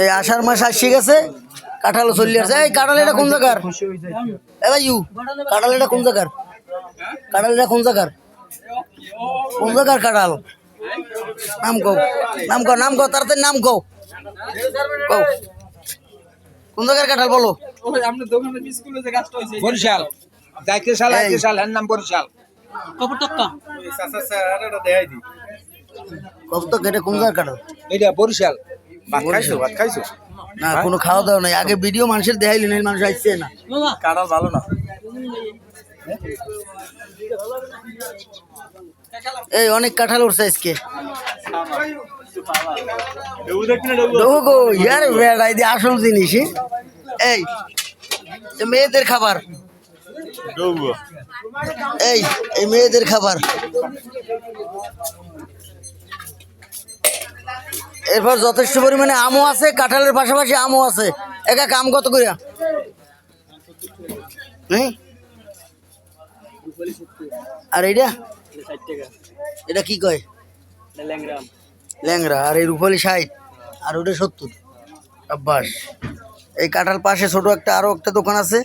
এই আষাঢ় মাস আসছে গেছে, কাঁঠালও চলে আসছে। এই কাঁঠাল এটা কোন জায়গার? এ ভাই ইউ, কাঁঠাল এটা কোন জায়গার? কাঁঠাল এটা কোন জায়গার? কোন জায়গার কাঁঠাল? নাম কও, নাম কও, নাম কও, তাড়াতাড়ি নাম কও, কও কোন জায়গার কাঁঠাল বলো। বরিশাল যাইতে সাল আইতে সাল এর নাম বরিশাল। কব তো এটা কোন জায়গার কাঁঠাল? এটা বরিশাল। ভাত খাইছো? না কোনো খাওয়া দাওয়া নাই, আগে ভিডিও মানুষের দেখাইলি না, মানুষ আসছে না। কাঁঠাল ভালো না। এই অনেক কাঁঠাল উঠছে আজকে। ইয়ার বেড়াই দিয়ে আসল জিনিস। এই মেয়েদের খাবার, এই এই মেয়েদের খাবার। এরপর যথেষ্ট পরিমাণে আমও আছে, কাঁঠালের পাশাপাশি আমও আছে। একা আম কত করিয়া? আর এইটা এটা কি কয়? ল্যাংরা। আর এই রূপালি 60 আর ওটা 70। আব্বাস এই কাঁঠাল পাশে ছোট একটা আরো একটা দোকান আছে।